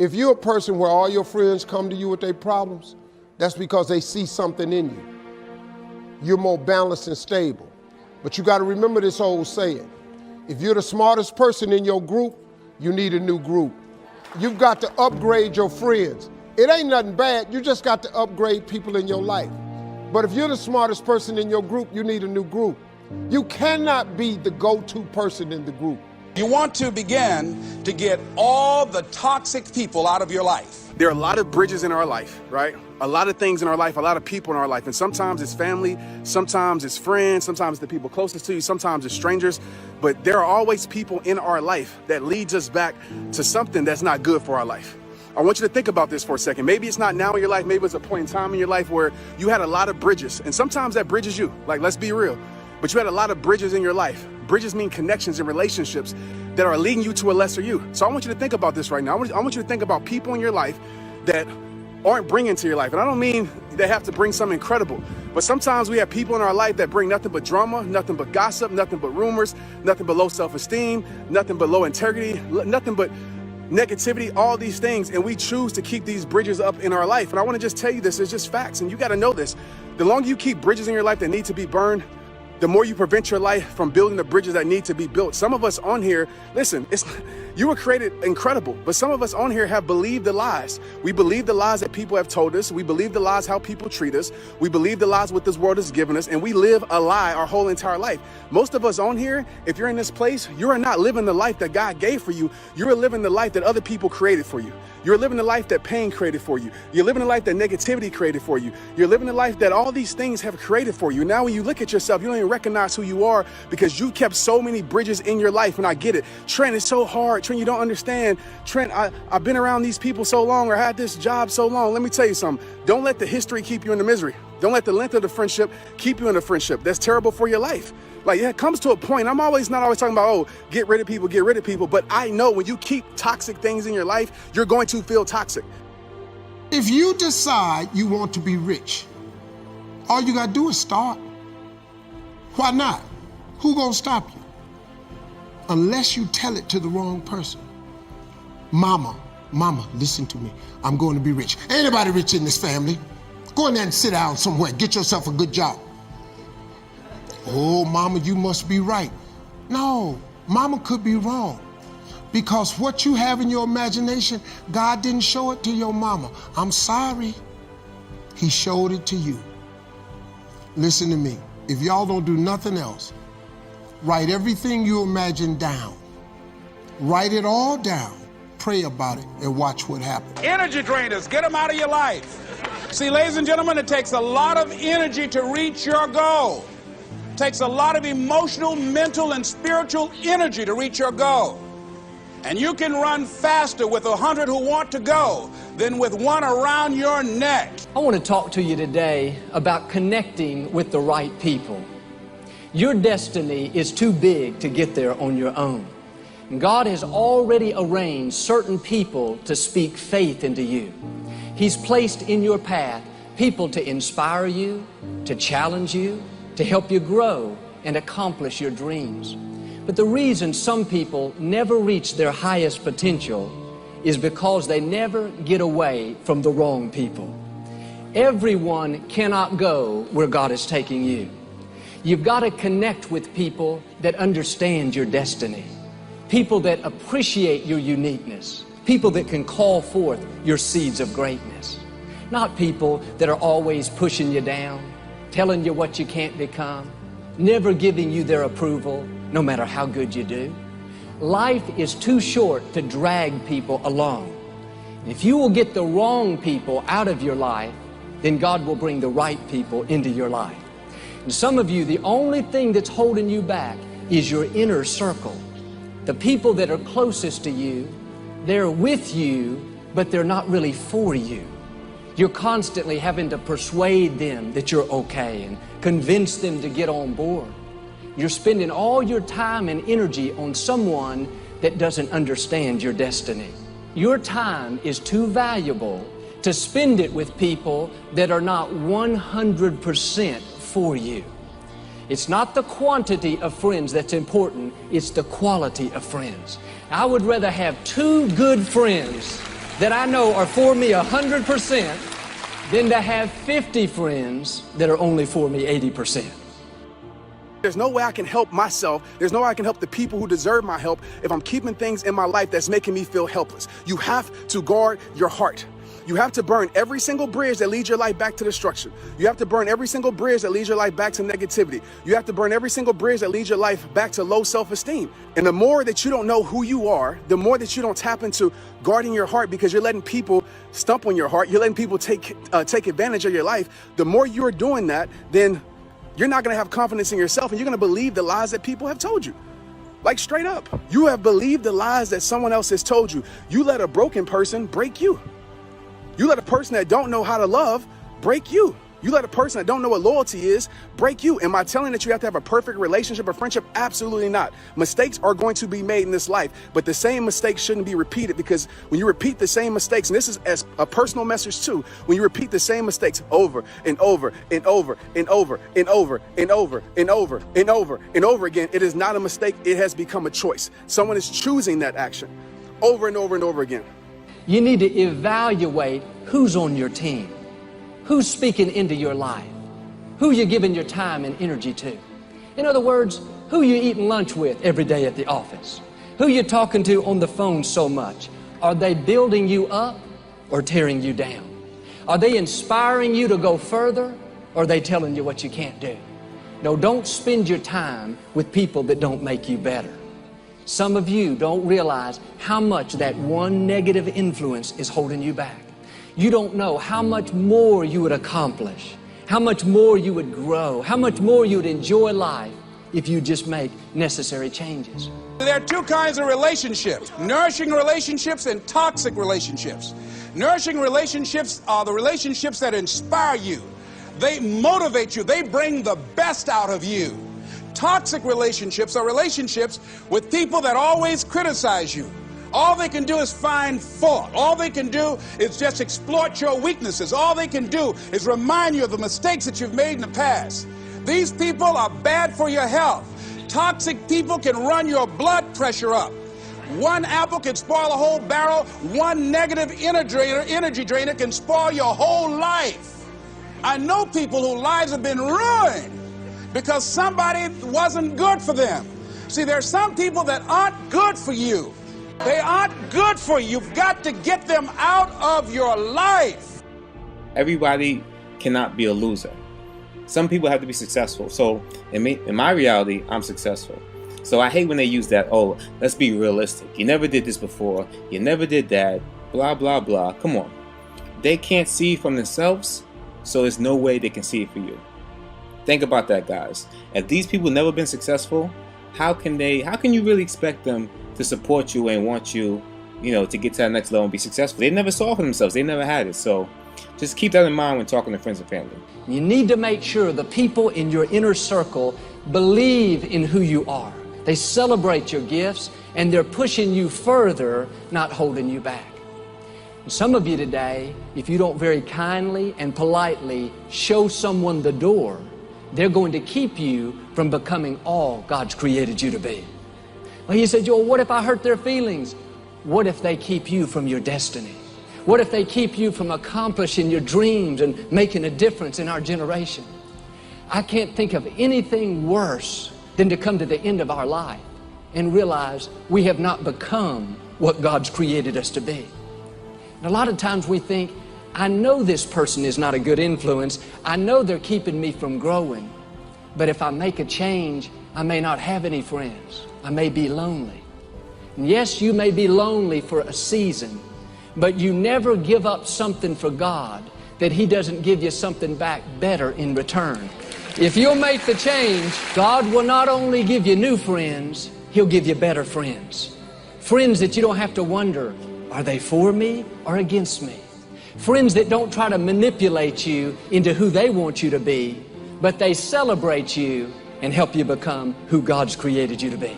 If you're a person where all your friends come to you with their problems, that's because they see something in you. You're more balanced and stable. But you got to remember this old saying. If you're the smartest person in your group, you need a new group. You've got to upgrade your friends. It ain't nothing bad, you just got to upgrade people in your life. But if you're the smartest person in your group, you need a new group. You cannot be the go-to person in the group. You want to begin to get all the toxic people out of your life. There are a lot of bridges in our life, right? A lot of things in our life, a lot of people in our life. And sometimes it's family, sometimes it's friends, sometimes the people closest to you, sometimes it's strangers. But there are always people in our life that leads us back to something that's not good for our life. I want you to think about this for a second. Maybe it's not now in your life, maybe it's a point in time in your life where you had a lot of bridges. And sometimes that bridge is you, like, let's be real. But you had a lot of bridges in your life. Bridges mean connections and relationships that are leading you to a lesser you. So I want you to think about this right now. I want you to think about people in your life that aren't bringing to your life. And I don't mean they have to bring something incredible, but sometimes we have people in our life that bring nothing but drama, nothing but gossip, nothing but rumors, nothing but low self-esteem, nothing but low integrity, nothing but negativity, all these things. And we choose to keep these bridges up in our life. And I want to just tell you this, it's just facts. And you got to know this. The longer you keep bridges in your life that need to be burned, the more you prevent your life from building the bridges that need to be built. Some of us on here, listen, you were created incredible, but some of us on here have believed the lies. We believe the lies that people have told us. We believe the lies how people treat us. We believe the lies what this world has given us, and we live a lie our whole entire life. Most of us on here, if you're in this place, you are not living the life that God gave for you. You're living the life that other people created for you. You're living the life that pain created for you. You're living the life that negativity created for you. You're living the life that all these things have created for you. Now when you look at yourself, you don't even recognize who you are because you kept so many bridges in your life. And I get it. Trent, it's so hard. Trent, you don't understand. Trent, I've been around these people so long or had this job so long. Let me tell you something. Don't let the history keep you in the misery. Don't let the length of the friendship keep you in the friendship. That's terrible for your life. Like, it comes to a point, I'm not always talking about, oh, get rid of people, but I know when you keep toxic things in your life, you're going to feel toxic. If you decide you want to be rich, all you gotta do is start. Why not? Who gonna stop you? Unless you tell it to the wrong person. Mama, listen to me. I'm going to be rich. Ain't anybody rich in this family. Go in there and sit down somewhere. Get yourself a good job. Oh, mama, you must be right. No, mama could be wrong. Because what you have in your imagination, God didn't show it to your mama. I'm sorry. He showed it to you. Listen to me. If y'all don't do nothing else, write everything you imagine down. Write it all down. Pray about it and watch what happens. Energy drainers, get them out of your life. See, ladies and gentlemen, it takes a lot of energy to reach your goal. It takes a lot of emotional, mental, and spiritual energy to reach your goal. And you can run faster with 100 who want to go than with one around your neck. I want to talk to you today about connecting with the right people. Your destiny is too big to get there on your own. And God has already arranged certain people to speak faith into you. He's placed in your path people to inspire you, to challenge you, to help you grow and accomplish your dreams. But the reason some people never reach their highest potential is because they never get away from the wrong people. Everyone cannot go where God is taking you. You've got to connect with people that understand your destiny, people that appreciate your uniqueness, people that can call forth your seeds of greatness, not people that are always pushing you down, telling you what you can't become, never giving you their approval, no matter how good you do. Life is too short to drag people along. If you will get the wrong people out of your life, then God will bring the right people into your life. And some of you, the only thing that's holding you back is your inner circle. The people that are closest to you, they're with you, but they're not really for you. You're constantly having to persuade them that you're okay and convince them to get on board. You're spending all your time and energy on someone that doesn't understand your destiny. Your time is too valuable to spend it with people that are not 100% for you. It's not the quantity of friends that's important, it's the quality of friends. I would rather have 2 good friends that I know are for me 100% than to have 50 friends that are only for me 80%. There's no way I can help myself. There's no way I can help the people who deserve my help if I'm keeping things in my life that's making me feel helpless. You have to guard your heart. You have to burn every single bridge that leads your life back to destruction. You have to burn every single bridge that leads your life back to negativity. You have to burn every single bridge that leads your life back to low self-esteem. And the more that you don't know who you are, the more that you don't tap into guarding your heart, because you're letting people stump on your heart, you're letting people take advantage of your life. The more you're doing that, then you're not going to have confidence in yourself, and you're going to believe the lies that people have told you. Like, straight up. You have believed the lies that someone else has told you. You let a broken person break you. You let a person that don't know how to love break you. You let a person that don't know what loyalty is break you. Am I telling that you have to have a perfect relationship or friendship? Absolutely not. Mistakes are going to be made in this life, but the same mistakes shouldn't be repeated, because when you repeat the same mistakes, and this is as a personal message too, when you repeat the same mistakes over and over and over and over and over and over and over and over and over again, it is not a mistake. It has become a choice. Someone is choosing that action over and over and over again. You need to evaluate who's on your team, who's speaking into your life, who you're giving your time and energy to. In other words, who you eating lunch with every day at the office, who you're talking to on the phone so much. Are they building you up or tearing you down? Are they inspiring you to go further, or are they telling you what you can't do? No, don't spend your time with people that don't make you better. Some of you don't realize how much that one negative influence is holding you back. You don't know how much more you would accomplish, how much more you would grow, how much more you would enjoy life if you just make necessary changes. There are two kinds of relationships: nourishing relationships and toxic relationships. Nourishing relationships are the relationships that inspire you. They motivate you. They bring the best out of you. Toxic relationships are relationships with people that always criticize you. All they can do is find fault. All they can do is just exploit your weaknesses. All they can do is remind you of the mistakes that you've made in the past. These people are bad for your health. Toxic people can run your blood pressure up. One apple can spoil a whole barrel. One negative energy drainer can spoil your whole life. I know people whose lives have been ruined because somebody wasn't good for them. See, there are some people that aren't good for you. They aren't good for you. You've got to get them out of your life. Everybody cannot be a loser. Some people have to be successful. So in my reality, I'm successful. So I hate when they use that, oh, let's be realistic. You never did this before. You never did that. Blah, blah, blah. Come on. They can't see from themselves, so there's no way they can see it for you. Think about that, guys. If these people never been successful, how can you really expect them to support you and want you, to get to that next level and be successful? They never saw it for themselves. They never had it. So just keep that in mind when talking to friends and family. You need to make sure the people in your inner circle believe in who you are. They celebrate your gifts, and they're pushing you further, not holding you back. And some of you today, if you don't very kindly and politely show someone the door, they're going to keep you from becoming all God's created you to be. Well, you said, Joel, what if I hurt their feelings? What if they keep you from your destiny? What if they keep you from accomplishing your dreams and making a difference in our generation? I can't think of anything worse than to come to the end of our life and realize we have not become what God's created us to be. And a lot of times we think, I know this person is not a good influence. I know they're keeping me from growing. But if I make a change, I may not have any friends. I may be lonely. And yes, you may be lonely for a season, but you never give up something for God that He doesn't give you something back better in return. If you'll make the change, God will not only give you new friends, He'll give you better friends. Friends that you don't have to wonder, are they for me or against me? Friends that don't try to manipulate you into who they want you to be, but they celebrate you and help you become who God's created you to be.